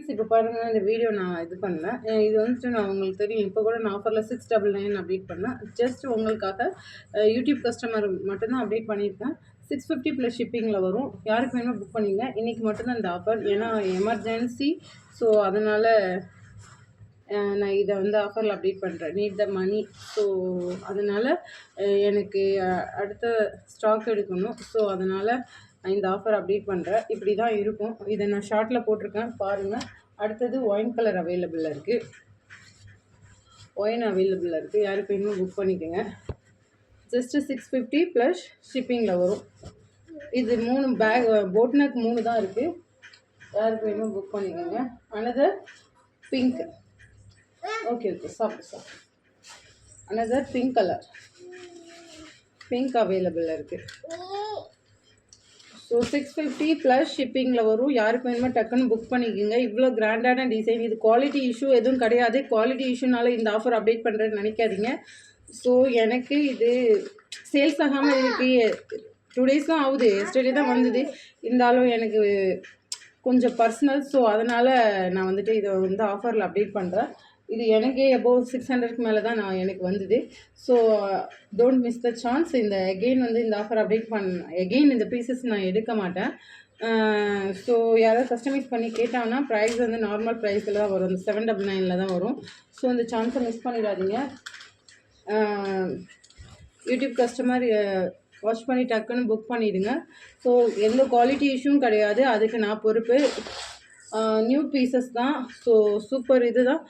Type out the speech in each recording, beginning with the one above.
Friends, இப்போ பாருங்கள், இந்த வீடியோ நான் இது பண்ணேன். இது வந்துட்டு நான் உங்களுக்கு தெரியும், இப்போ கூட நான் ஆஃபரில் 699 அப்டேட் பண்ணேன். ஜஸ்ட் உங்களுக்காக யூடியூப் கஸ்டமர் மட்டும்தான் அப்டேட் பண்ணியிருக்கேன். 650 ப்ளஸ் ஷிப்பிங்கில் வரும். யாருக்கு வேணுமோ புக் பண்ணிங்க. இன்றைக்கி மட்டும்தான் இந்த ஆஃபர், ஏன்னா எமர்ஜென்சி. ஸோ அதனால் நான் இதை வந்து ஆஃபரில் அப்டேட் பண்ணுறேன். Need the money. ஸோ அதனால் எனக்கு அடுத்த ஸ்டாக் எடுக்கணும். ஸோ அதனால் இந்த ஆஃபர் அப்டேட் பண்ணுறேன். இப்படி தான் இருக்கும். இதை நான் ஷார்ட்டில் போட்டிருக்கேன் பாருங்கள். அடுத்தது ஒயின் கலர் அவைலபிளில் இருக்குது. ஒயின் அவைலபிளில் இருக்குது. யாருக்கு வேணுமோ புக் பண்ணிக்கோங்க. ஜஸ்ட்டு 650 ப்ளஸ் ஷிப்பிங்கில் வரும். இது 3 பேக் போட் நெக் 3 தான் இருக்குது. யாருக்கு வேணுமோ புக் பண்ணிக்கோங்க. Another pink. ஓகே சாப்பிடு. Another pink colour. பிங்க் அவைலபிளில் இருக்குது. ஸோ 650 ப்ளஸ் ஷிப்பிங்கில் வரும். யாருக்கு வேணுமோ டக்குன்னு புக் பண்ணிக்கோங்க. இவ்வளோ கிராண்டான டிசைன். இது குவாலிட்டி இஷ்யூ எதுவும் கிடையாது. குவாலிட்டி இஷ்யூனால இந்த ஆஃபர் அப்டேட் பண்ணுறேன்னு நினைக்காதீங்க. ஸோ எனக்கு இது சேல்ஸ் ஆகாமல் இருக்கு. 2 days தான் ஆகுது. எஸ்டர்டே தான் வந்தது. இருந்தாலும் எனக்கு கொஞ்சம் பர்சனல். ஸோ அதனால் நான் வந்துட்டு இதை வந்து ஆஃபரில் அப்டேட் பண்ணுறேன். இது எனக்கே அபோவ் 600க்கு மேலே தான் எனக்கு வந்தது. So don't miss the chance. இந்த எகெயின் வந்து இந்த ஆஃபர் அப்டேட் எகெயின் இந்த பீசஸ் நான் எடுக்க மாட்டேன். ஸோ யாராவது கஸ்டமைஸ் பண்ணி கேட்டாங்கன்னா ப்ரைஸ் வந்து நார்மல் ப்ரைஸில் தான் வரும். அந்த 799 தான் வரும். ஸோ இந்த சான்ஸை மிஸ் பண்ணிடாதீங்க. யூடியூப் கஸ்டமர் வாட்ச் பண்ணி டக்குன்னு புக் பண்ணிவிடுங்க. ஸோ எந்த குவாலிட்டி இஷ்யூவும் கிடையாது. அதுக்கு நான் பொறுப்பு. நியூ பீசஸ் தான். So super. இது தான்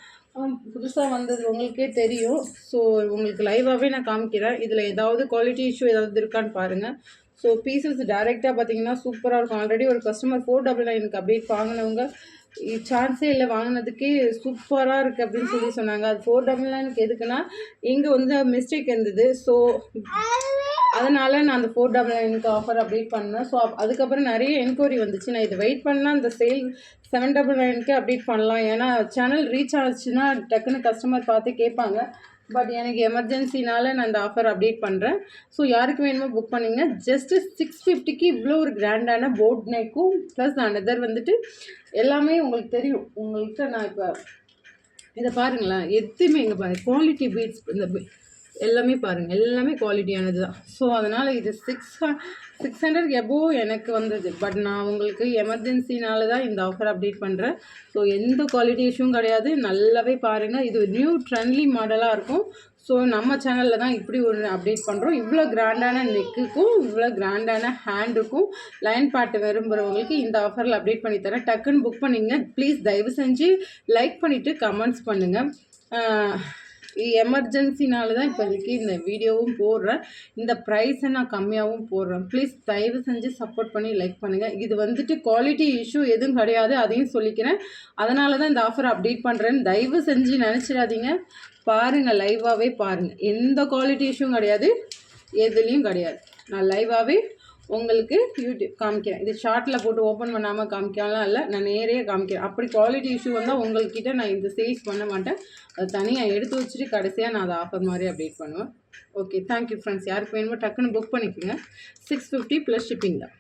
புதுசாக வந்தது, உங்களுக்கே தெரியும். ஸோ உங்களுக்கு லைவாகவே நான் காமிக்கிறேன். இதில் ஏதாவது குவாலிட்டி இஷ்யூ ஏதாவது இருக்கான்னு பாருங்கள். ஸோ பீசஸ் டைரெக்டாக பார்த்தீங்கன்னா சூப்பராக இருக்கும். ஆல்ரெடி ஒரு கஸ்டமர் 499க்கு அப்டேட் வாங்கினவங்க சான்ஸே இல்லை, வாங்கினதுக்கே சூப்பராக இருக்குது அப்படின்னு சொன்னாங்க. அது 499க்கு எதுக்குன்னா இங்கே வந்து மிஸ்டேக் இருந்தது. ஸோ அதனால் நான் அந்த 499க்கு ஆஃபர் அப்டேட் பண்ணேன். ஸோ அதுக்கப்புறம் நிறைய என்கொயரி வந்துச்சு. நான் இதை வெயிட் பண்ணால் அந்த சேல் 799க்கு அப்டேட் பண்ணலாம். ஏன்னா சேனல் ரீச் ஆச்சுன்னா டக்குன்னு கஸ்டமர் பார்த்து கேட்பாங்க. பட் எனக்கு எமர்ஜென்சினால நான் இந்த ஆஃபர் அப்டேட் பண்ணுறேன். ஸோ யாருக்கு வேணுமோ புக் பண்ணிங்க. ஜஸ்ட்டு 650க்கு இவ்வளோ ஒரு கிராண்டான போட் நெக்கும் ப்ளஸ் அனதர் வந்துட்டு எல்லாமே உங்களுக்கு தெரியும். உங்களுக்கு நான் இப்போ இதை பாருங்களேன், எதுவுமே இங்கே பாருங்கள், குவாலிட்டி பீட்ஸ் இந்த எல்லாமே பாருங்கள், எல்லாமே குவாலிட்டியானது தான். ஸோ அதனால் இது 600 எபோவ் எனக்கு வந்தது. பட் நான் உங்களுக்கு எமர்ஜென்சினால தான் இந்த ஆஃபர் அப்டேட் பண்ணுறேன். ஸோ எந்த குவாலிட்டி இஷ்யூவும் கிடையாது. நல்லாவே பாருங்கள். இது நியூ ட்ரெண்ட்லி மாடலாக இருக்கும். ஸோ நம்ம சேனலில் தான் இப்படி ஒரு அப்டேட் பண்ணுறோம். இவ்வளோ கிராண்டான நெக்குக்கும் இவ்வளோ கிராண்டான ஹேண்டுக்கும் லைன் பாட்டு விரும்புகிறவங்களுக்கு இந்த ஆஃபரில் அப்டேட் பண்ணி தரேன். டக்குன்னு புக் பண்ணிங்க. ப்ளீஸ் தயவு செஞ்சு லைக் பண்ணிவிட்டு கமெண்ட்ஸ் பண்ணுங்கள். எமர்ஜென்சினால தான் இப்போதைக்கு இந்த வீடியோவும் போடுறேன். இந்த ப்ரைஸை நான் கம்மியாகவும் போடுறேன். ப்ளீஸ் தயவு செஞ்சு சப்போர்ட் பண்ணி லைக் பண்ணுங்கள். இது வந்துட்டு குவாலிட்டி இஷ்யூ எதுவும் கிடையாது, அதையும் சொல்லிக்கிறேன். அதனால தான் இந்த ஆஃபர் அப்டேட் பண்ணுறேன்னு தயவு செஞ்சு நினச்சிடாதீங்க. பாருங்கள், லைவாகவே பாருங்கள். எந்த குவாலிட்டி இஷ்யூவும் கிடையாது, எதுலேயும் கிடையாது. நான் லைவாகவே உங்களுக்கு யூடியூப் காமிக்கிறேன். இது ஷார்ட்டில் போட்டு ஓப்பன் பண்ணாமல் காமிக்கலாம் இல்லை, நான் நேரே காமிக்கிறேன். அப்படி குவாலிட்டி இஷ்யூ வந்தால் உங்கள்கிட்ட நான் இந்த சேல்ஸ் பண்ண மாட்டேன். அதை தனியாக எடுத்து வச்சுட்டு கடைசியாக நான் அதை ஆஃபர் மாதிரி அப்டேட் பண்ணுவேன். Okay, thank you friends. யாருக்கு வேணுமோ டக்குன்னு புக் பண்ணிக்கோங்க. 650 ப்ளஸ் ஷிப்பிங் தான்.